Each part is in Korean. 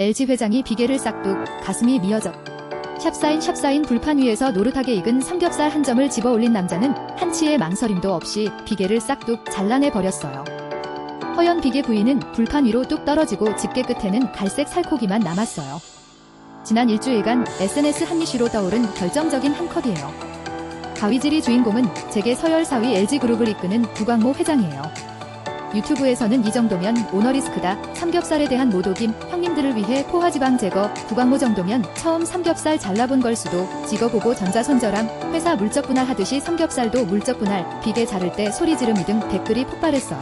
LG 회장이 비계를 싹둑, 가슴이 미어져. 샵사인 불판 위에서 노릇하게 익은 삼겹살 한 점을 집어 올린 남자는 한치의 망설임도 없이 비계를 싹둑 잘라내버렸어요. 허연 비계 부위는 불판 위로 뚝 떨어지고 집게 끝에는 갈색 살코기만 남았어요. 지난 일주일간 SNS 한 이슈로 떠오른 결정적인 한 컷이에요. 가위질이 주인공은 재계 서열 4위 LG그룹을 이끄는 구광모 회장이에요. 유튜브에서는 이 정도면 오너리스크다, 삼겹살에 대한 모독임, 형님들을 위해 포화지방 제거, 구광모 정도면 처음 삼겹살 잘라본 걸 수도, 직업보고 전자손절함, 회사 물적분할 하듯이 삼겹살도 물적분할, 비계 자를 때 소리 지르미 등 댓글이 폭발했어요.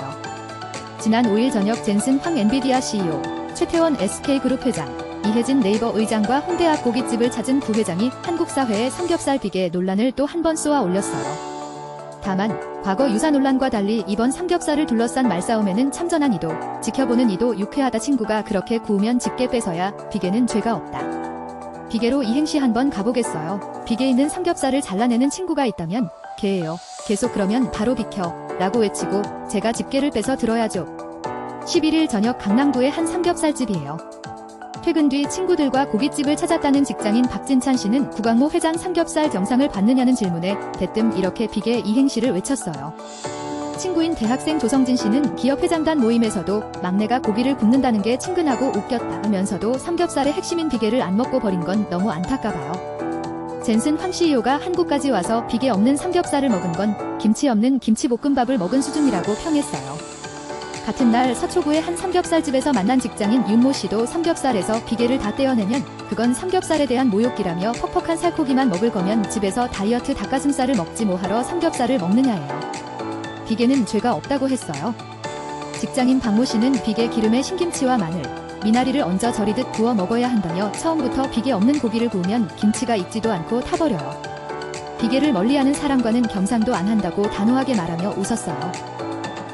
지난 5일 저녁 젠슨 황 엔비디아 CEO, 최태원 SK그룹 회장, 이혜진 네이버 의장과 홍대 앞 고깃집을 찾은 부회장이 한국 사회의 삼겹살 비계 논란을 또 한 번 쏘아 올렸어요. 다만 과거 유사 논란과 달리 이번 삼겹살을 둘러싼 말싸움에는 참전한 이도, 지켜보는 이도 유쾌하다. 친구가 그렇게 구우면 집게 뺏어야 비계는 죄가 없다. 비계로 이행시 한번 가보겠어요. 비계 있는 삼겹살을 잘라내는 친구가 있다면 개예요. 계속 그러면 바로 비켜 라고 외치고 제가 집게를 빼서 들어야죠. 11일 저녁 강남구의 한 삼겹살집이에요. 퇴근 뒤 친구들과 고깃집을 찾았다는 직장인 박진찬 씨는 구광모 회장 삼겹살 정상을 받느냐는 질문에 대뜸 이렇게 비계 이행시를 외쳤어요. 친구인 대학생 조성진 씨는 기업 회장단 모임에서도 막내가 고기를 굽는다는 게 친근하고 웃겼다 하면서도 삼겹살의 핵심인 비계를 안 먹고 버린 건 너무 안타까워요. 젠슨 황 CEO가 한국까지 와서 비계 없는 삼겹살을 먹은 건 김치 없는 김치볶음밥을 먹은 수준이라고 평했어요. 같은 날 서초구의 한 삼겹살집에서 만난 직장인 윤모 씨도 삼겹살에서 비계를 다 떼어내면 그건 삼겹살에 대한 모욕이라며 퍽퍽한 살코기만 먹을 거면 집에서 다이어트 닭가슴살을 먹지 뭐하러 삼겹살을 먹느냐예요. 비계는 죄가 없다고 했어요. 직장인 박모 씨는 비계 기름에 신김치와 마늘, 미나리를 얹어 절이듯 구워 먹어야 한다며 처음부터 비계 없는 고기를 구우면 김치가 익지도 않고 타버려요. 비계를 멀리하는 사람과는 경상도 안 한다고 단호하게 말하며 웃었어요.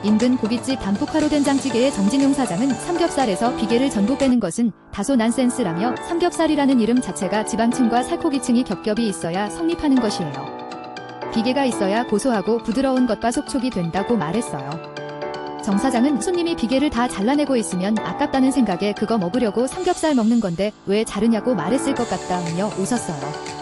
인근 고깃집 단풍화로 된장찌개의 정진용 사장은 삼겹살에서 비계를 전부 빼는 것은 다소 난센스라며 삼겹살이라는 이름 자체가 지방층과 살코기층이 겹겹이 있어야 성립하는 것이에요. 비계가 있어야 고소하고 부드러운 것과 속촉이 된다고 말했어요. 정 사장은 손님이 비계를 다 잘라내고 있으면 아깝다는 생각에 그거 먹으려고 삼겹살 먹는 건데 왜 자르냐고 말했을 것 같다며 웃었어요.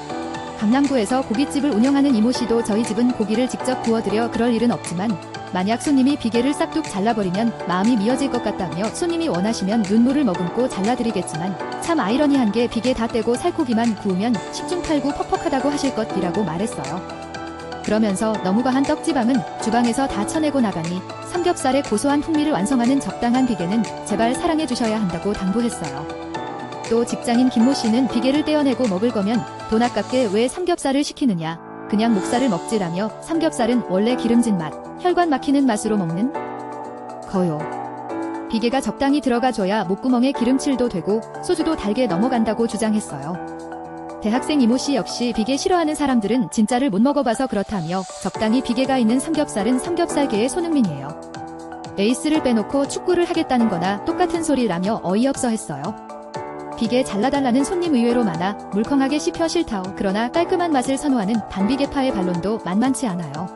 강남구에서 고깃집을 운영하는 이모 씨도 저희 집은 고기를 직접 구워드려 그럴 일은 없지만 만약 손님이 비계를 싹둑 잘라버리면 마음이 미어질 것 같다며 손님이 원하시면 눈물을 머금고 잘라드리겠지만 참 아이러니한 게 비계 다 떼고 살코기만 구우면 10중 8구 퍽퍽하다고 하실 것이라고 말했어요. 그러면서 너무 과한 떡지방은 주방에서 다 쳐내고 나가니 삼겹살의 고소한 풍미를 완성하는 적당한 비계는 제발 사랑해 주셔야 한다고 당부했어요. 또 직장인 김모 씨는 비계를 떼어내고 먹을 거면 돈 아깝게 왜 삼겹살을 시키느냐, 그냥 목살을 먹지라며 삼겹살은 원래 기름진 맛, 혈관 막히는 맛으로 먹는 거요. 비계가 적당히 들어가줘야 목구멍에 기름칠도 되고 소주도 달게 넘어간다고 주장했어요. 대학생 이모 씨 역시 비계 싫어하는 사람들은 진짜를 못 먹어봐서 그렇다며 적당히 비계가 있는 삼겹살은 삼겹살계의 손흥민이에요. 에이스를 빼놓고 축구를 하겠다는 거나 똑같은 소리라며 어이없어 했어요. 비계 잘라달라는 손님 의외로 많아 물컹하게 씹혀 싫다오. 그러나 깔끔한 맛을 선호하는 반비계파의 반론도 만만치 않아요.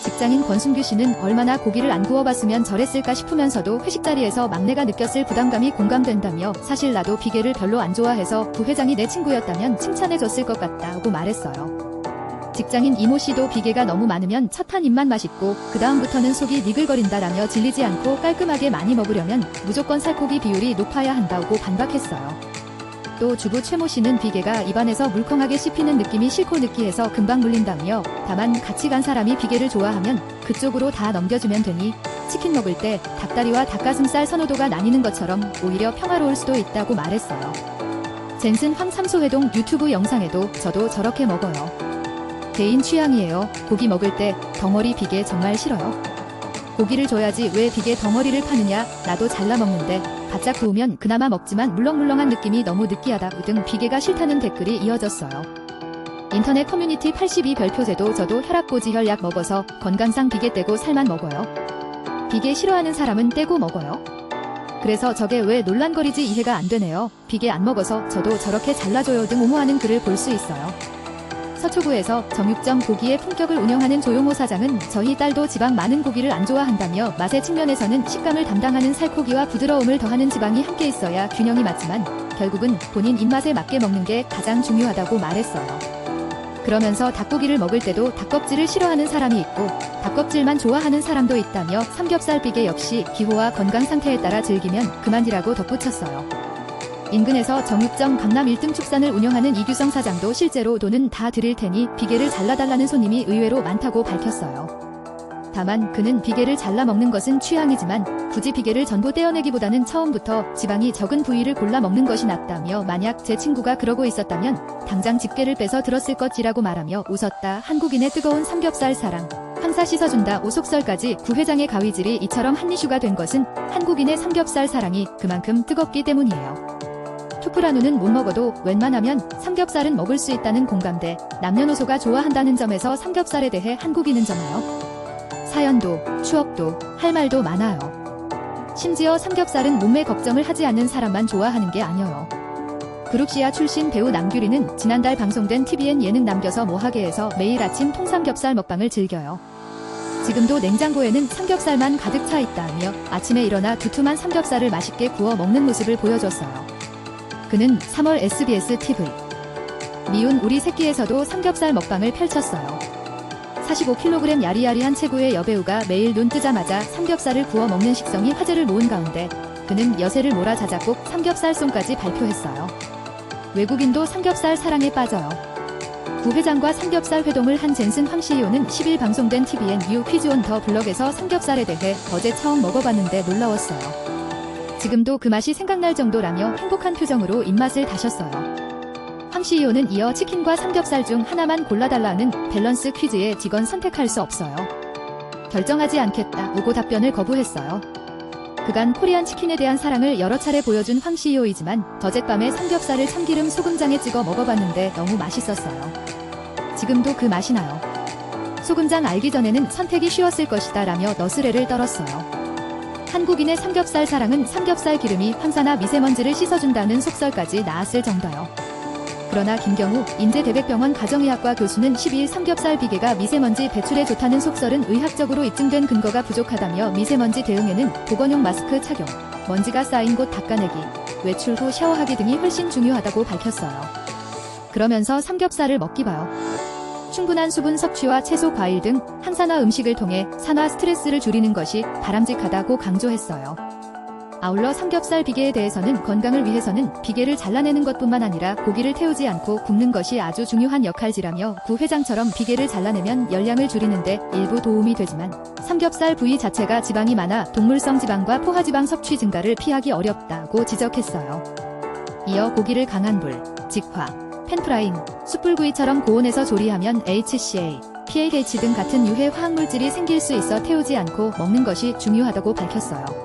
직장인 권순규 씨는 얼마나 고기를 안 구워봤으면 저랬을까 싶으면서도 회식 자리에서 막내가 느꼈을 부담감이 공감된다며 사실 나도 비계를 별로 안 좋아해서 부회장이 내 친구였다면 칭찬해줬을 것 같다고 말했어요. 직장인 이모 씨도 비계가 너무 많으면 첫 한 입만 맛있고 그 다음부터는 속이 니글거린다라며 질리지 않고 깔끔하게 많이 먹으려면 무조건 살코기 비율이 높아야 한다고 반박했어요. 또 주부 최모 씨는 비계가 입안에서 물컹하게 씹히는 느낌이 싫고 느끼해서 금방 물린다며 다만 같이 간 사람이 비계를 좋아하면 그쪽으로 다 넘겨주면 되니 치킨 먹을 때 닭다리와 닭가슴살 선호도가 나뉘는 것처럼 오히려 평화로울 수도 있다고 말했어요. 젠슨 황 삼소회동 유튜브 영상에도 저도 저렇게 먹어요. 개인 취향이에요. 고기 먹을 때 덩어리 비계 정말 싫어요. 고기를 줘야지 왜 비계 덩어리를 파느냐, 나도 잘라 먹는데 바짝 구우면 그나마 먹지만 물렁물렁한 느낌이 너무 느끼하다 등 비계가 싫다는 댓글이 이어졌어요. 인터넷 커뮤니티 82별표제도 저도 혈압고지혈약 먹어서 건강상 비계 떼고 살만 먹어요. 비계 싫어하는 사람은 떼고 먹어요. 그래서 저게 왜 논란거리지 이해가 안 되네요. 비계 안 먹어서 저도 저렇게 잘라줘요 등 옹호하는 글을 볼 수 있어요. 서초구에서 정육점 고기의 품격을 운영하는 조용호 사장은 저희 딸도 지방 많은 고기를 안 좋아한다며 맛의 측면에서는 식감을 담당하는 살코기와 부드러움을 더하는 지방이 함께 있어야 균형이 맞지만 결국은 본인 입맛에 맞게 먹는 게 가장 중요하다고 말했어요. 그러면서 닭고기를 먹을 때도 닭껍질을 싫어하는 사람이 있고 닭껍질만 좋아하는 사람도 있다며 삼겹살 비계 역시 기호와 건강 상태에 따라 즐기면 그만이라고 덧붙였어요. 인근에서 정육점 강남 1등 축산을 운영하는 이규성 사장도 실제로 돈은 다 드릴 테니 비계를 잘라달라는 손님이 의외로 많다고 밝혔어요. 다만 그는 비계를 잘라 먹는 것은 취향이지만 굳이 비계를 전부 떼어내기보다는 처음부터 지방이 적은 부위를 골라 먹는 것이 낫다며 만약 제 친구가 그러고 있었다면 당장 집게를 빼서 들었을 것이라고 말하며 웃었다. 한국인의 뜨거운 삼겹살 사랑. 항사 씻어준다. 오속설까지 구 회장의 가위질이 이처럼 한 이슈가 된 것은 한국인의 삼겹살 사랑이 그만큼 뜨겁기 때문이에요. 투프라누는 못 먹어도 웬만하면 삼겹살은 먹을 수 있다는 공감대, 남녀노소가 좋아한다는 점에서 삼겹살에 대해 한국인은 정나요? 사연도, 추억도, 할 말도 많아요. 심지어 삼겹살은 몸매 걱정을 하지 않는 사람만 좋아하는 게 아니에요. 그룹시아 출신 배우 남규리는 지난달 방송된 TVN 예능 남겨서 뭐하게에서 매일 아침 통삼겹살 먹방을 즐겨요. 지금도 냉장고에는 삼겹살만 가득 차 있다며 아침에 일어나 두툼한 삼겹살을 맛있게 구워 먹는 모습을 보여줬어요. 그는 3월 SBS TV 미운 우리 새끼에서도 삼겹살 먹방을 펼쳤어요. 45kg 야리야리한 체구의 여배우가 매일 눈 뜨자마자 삼겹살을 구워 먹는 식성이 화제를 모은 가운데 그는 여세를 몰아 자작곡 삼겹살송까지 발표했어요. 외국인도 삼겹살 사랑에 빠져요. 구 회장과 삼겹살 회동을 한 젠슨 황 CEO는 10일 방송된 TVN 뉴 퀴즈 온 더 블럭에서 삼겹살에 대해 어제 처음 먹어봤는데 놀라웠어요. 지금도 그 맛이 생각날 정도라며 행복한 표정으로 입맛을 다셨어요. 황 CEO는 이어 치킨과 삼겹살 중 하나만 골라달라는 밸런스 퀴즈에 직원 선택할 수 없어요. 결정하지 않겠다 오고 답변을 거부했어요. 그간 코리안 치킨에 대한 사랑을 여러 차례 보여준 황 CEO이지만 어젯밤에 삼겹살을 참기름 소금장에 찍어 먹어봤는데 너무 맛있었어요. 지금도 그 맛이 나요. 소금장 알기 전에는 선택이 쉬웠을 것이다 라며 너스레를 떨었어요. 한국인의 삼겹살 사랑은 삼겹살 기름이 황사나 미세먼지를 씻어준다는 속설까지 나왔을 정도요. 그러나 김경우 인제대백병원 가정의학과 교수는 12일 삼겹살 비계가 미세먼지 배출에 좋다는 속설은 의학적으로 입증된 근거가 부족하다며 미세먼지 대응에는 보건용 마스크 착용, 먼지가 쌓인 곳 닦아내기, 외출 후 샤워하기 등이 훨씬 중요하다고 밝혔어요. 그러면서 삼겹살을 먹기 봐요. 충분한 수분 섭취와 채소, 과일 등 항산화 음식을 통해 산화 스트레스를 줄이는 것이 바람직하다고 강조했어요. 아울러 삼겹살 비계에 대해서는 건강을 위해서는 비계를 잘라내는 것뿐만 아니라 고기를 태우지 않고 굽는 것이 아주 중요한 역할지라며 구 회장처럼 비계를 잘라내면 열량을 줄이는데 일부 도움이 되지만 삼겹살 부위 자체가 지방이 많아 동물성 지방과 포화지방 섭취 증가를 피하기 어렵다고 지적했어요. 이어 고기를 강한 불, 직화, 팬프라잉, 숯불구이처럼 고온에서 조리하면 HCA, PAH 등 같은 유해 화학물질이 생길 수 있어 태우지 않고 먹는 것이 중요하다고 밝혔어요.